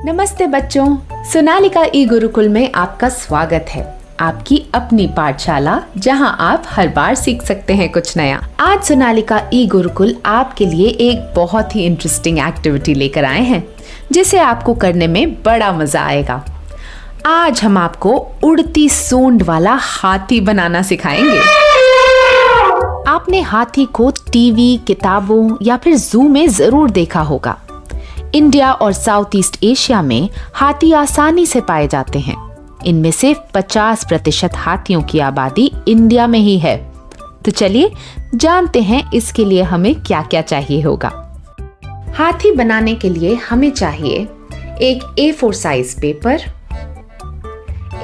नमस्ते बच्चों, सोनालिका ई गुरुकुल में आपका स्वागत है। आपकी अपनी पाठशाला जहां आप हर बार सीख सकते हैं कुछ नया। आज सोनालिका ई गुरुकुल आपके लिए एक बहुत ही इंटरेस्टिंग एक्टिविटी लेकर आए हैं जिसे आपको करने में बड़ा मजा आएगा। आज हम आपको उड़ती सूंड वाला हाथी बनाना सिखाएंगे। आपने हाथी को टीवी, किताबों या फिर जू में जरूर देखा होगा। इंडिया और साउथ ईस्ट एशिया में हाथी आसानी से पाए जाते हैं। इनमें से 50% हाथियों की आबादी इंडिया में ही है। तो चलिए जानते हैं इसके लिए हमें क्या क्या चाहिए होगा। हाथी बनाने के लिए हमें चाहिए एक A4 साइज पेपर,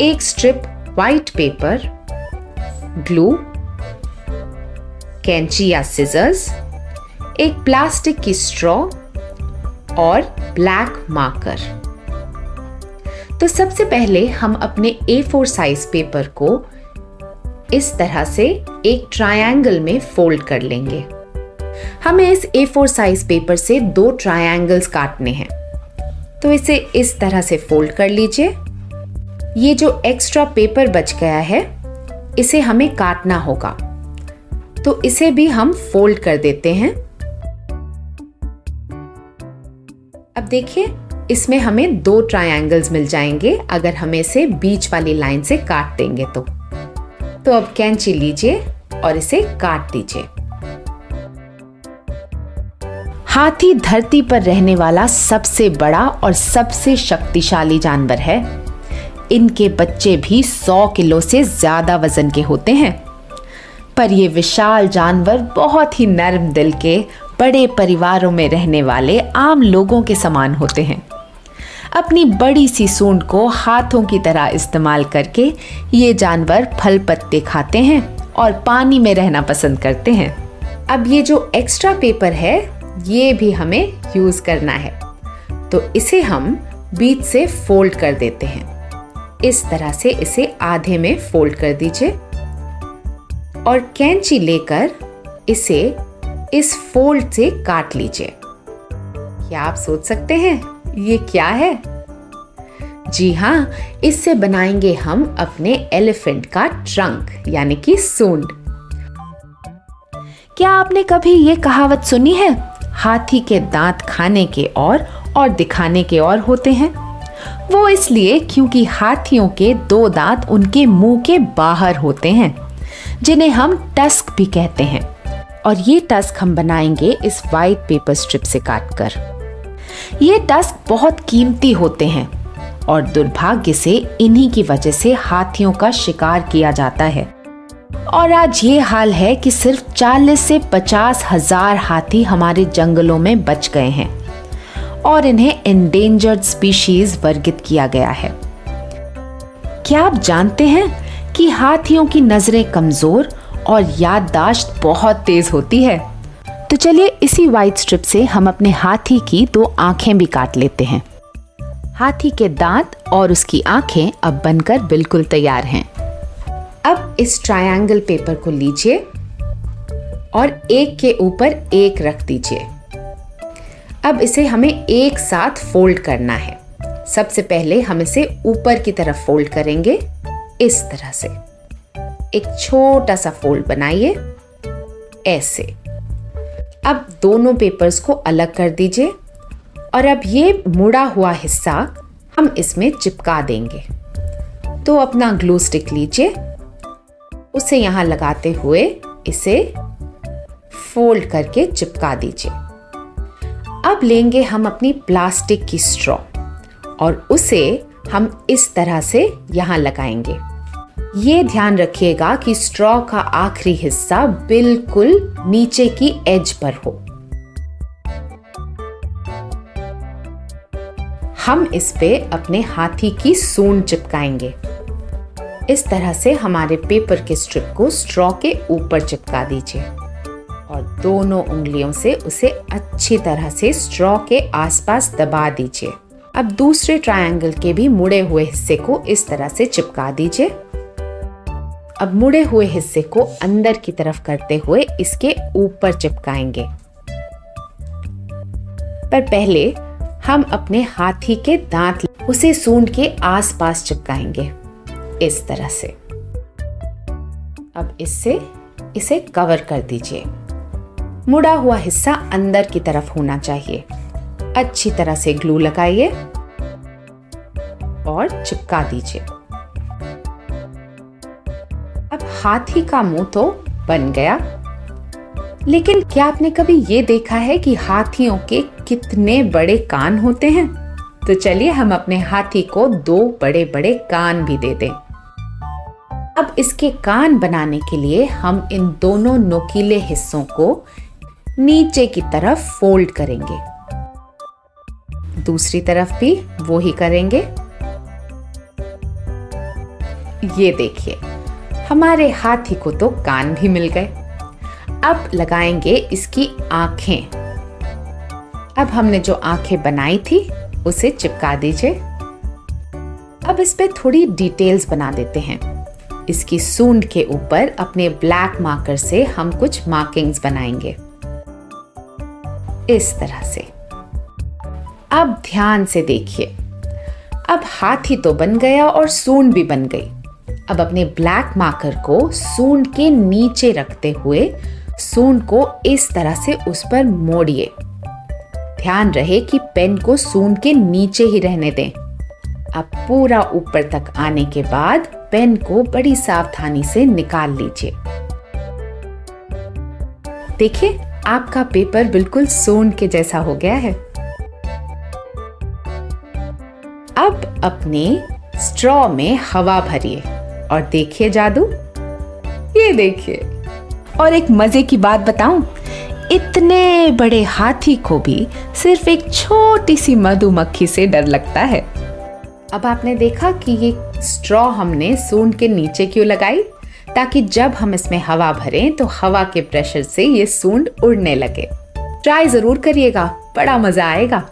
एक स्ट्रिप व्हाइट पेपर, ग्लू, कैंची या सिजर्स, एक प्लास्टिक की स्ट्रॉ और ब्लैक मार्कर। तो सबसे पहले हम अपने A4 साइज पेपर को इस तरह से एक ट्रायंगल में फोल्ड कर लेंगे। हमें इस A4 साइज पेपर से 2 ट्रायंगल्स काटने हैं। तो इसे इस तरह से फोल्ड कर लीजिए। ये जो एक्स्ट्रा पेपर बच गया है इसे हमें काटना होगा, तो इसे भी हम फोल्ड कर देते हैं। अब देखिए इसमें हमें 2 ट्रायंगल्स मिल जाएंगे अगर हम इसे बीच वाली लाइन से काट देंगे तो अब कैंची लीजिए और इसे काट दीजिए। हाथी धरती पर रहने वाला सबसे बड़ा और सबसे शक्तिशाली जानवर है। इनके बच्चे भी 100 किलो से ज्यादा वजन के होते हैं। पर ये विशाल जानवर बहुत ही नर्म दिल के बड़े परिवारों में रहने वाले आम लोगों के समान होते हैं। अपनी बड़ी सी सूंड को हाथों की तरह इस्तेमाल करके ये जानवर फल पत्ते खाते हैं और पानी में रहना पसंद करते हैं। अब ये जो एक्स्ट्रा पेपर है ये भी हमें यूज करना है, तो इसे हम बीच से फोल्ड कर देते हैं। इस तरह से इसे आधे में फोल्ड कर दीजिए और कैंची लेकर इसे इस फोल्ड से काट लीजिए। क्या आप सोच सकते हैं ये क्या है? जी हाँ, इससे बनाएंगे हम अपने एलिफेंट का ट्रंक यानी कि सूंड। क्या आपने कभी ये कहावत सुनी है, हाथी के दांत खाने के और दिखाने के और होते हैं? वो इसलिए क्योंकि हाथियों के 2 दांत उनके मुंह के बाहर होते हैं जिन्हें हम टस्क भी कहते हैं। और ये टस्क हम बनाएंगे इस वाइट पेपर स्ट्रिप से काटकर। ये टस्क बहुत कीमती होते हैं और दुर्भाग्य से इन्हीं की वजह से हाथियों का शिकार किया जाता है। और आज ये हाल है कि सिर्फ 40 से 50 हजार हाथी हमारे जंगलों में बच गए हैं और इन्हें एंडेंजर्ड स्पीशीज वर्गित किया गया है। क्या आप जानते हैं कि हाथियों की नजरें कमजोर और याददाश्त बहुत तेज होती है? तो चलिए इसी व्हाइट स्ट्रिप से हम अपने हाथी की 2 आंखें भी काट लेते हैं। हाथी के दांत और उसकी आंखें अब बनकर बिल्कुल तैयार हैं। अब इस ट्रायंगल पेपर को लीजिए और एक के ऊपर एक रख दीजिए। अब इसे हमें एक साथ फोल्ड करना है। सबसे पहले हम इसे ऊपर की तरफ फोल्ड करेंगे इस तरह से। एक छोटा सा फोल्ड बनाइए ऐसे। अब दोनों पेपर्स को अलग कर दीजिए और अब ये मुड़ा हुआ हिस्सा हम इसमें चिपका देंगे। तो अपना ग्लू स्टिक लीजिए, उसे यहाँ लगाते हुए इसे फोल्ड करके चिपका दीजिए। अब लेंगे हम अपनी प्लास्टिक की स्ट्रॉ और उसे हम इस तरह से यहाँ लगाएंगे। ये ध्यान रखिएगा कि स्ट्रॉ का आखिरी हिस्सा बिल्कुल नीचे की एज पर हो। हम इस पे अपने हाथी की सूंड चिपकाएंगे। इस तरह से हमारे पेपर के स्ट्रिप को स्ट्रॉ के ऊपर चिपका दीजिए और दोनों उंगलियों से उसे अच्छी तरह से स्ट्रॉ के आसपास दबा दीजिए। अब दूसरे ट्रायंगल के भी मुड़े हुए हिस्से को इस तरह से चिपका दीजिए। अब मुड़े हुए हिस्से को अंदर की तरफ करते हुए इसके ऊपर चिपकाएंगे। पर पहले हम अपने हाथी के दांत उसे सूंड के आसपास चिपकाएंगे इस तरह से। अब इससे इसे कवर कर दीजिए। मुड़ा हुआ हिस्सा अंदर की तरफ होना चाहिए। अच्छी तरह से ग्लू लगाइए और चिपका दीजिए। अब हाथी का मुंह तो बन गया, लेकिन क्या आपने कभी ये देखा है कि हाथियों के कितने बड़े कान होते हैं? तो चलिए हम अपने हाथी को 2 बड़े बड़े कान भी दे दें। अब इसके कान बनाने के लिए हम इन दोनों नुकीले हिस्सों को नीचे की तरफ फोल्ड करेंगे। दूसरी तरफ भी वो ही करेंगे। ये देखिए, हमारे हाथी को तो कान भी मिल गए। अब लगाएंगे इसकी आंखें। अब हमने जो आंखें बनाई थी उसे चिपका दीजिए। अब इस पे थोड़ी डिटेल्स बना देते हैं। इसकी सूंड के ऊपर अपने ब्लैक मार्कर से हम कुछ मार्किंग्स बनाएंगे इस तरह से। अब ध्यान से देखिए, अब हाथी तो बन गया और सूंड भी बन गई। अब अपने ब्लैक मार्कर को सूंड के नीचे रखते हुए सूंड को इस तरह से उस पर मोड़िए। ध्यान रहे कि पेन को सूंड के नीचे ही रहने दें। अब पूरा ऊपर तक आने के बाद पेन को बड़ी सावधानी से निकाल लीजिए। देखिए, आपका पेपर बिल्कुल सूंड के जैसा हो गया है। अब अपने स्ट्रॉ में हवा भरिए और देखिए जादू। ये देखिए, और एक मजे की बात बताऊं, इतने बड़े हाथी को भी सिर्फ एक छोटी सी मधुमक्खी से डर लगता है। अब आपने देखा कि ये स्ट्रॉ हमने सूंड के नीचे क्यों लगाई? ताकि जब हम इसमें हवा भरें तो हवा के प्रेशर से ये सूंड उड़ने लगे। ट्राई जरूर करिएगा, बड़ा मजा आएगा।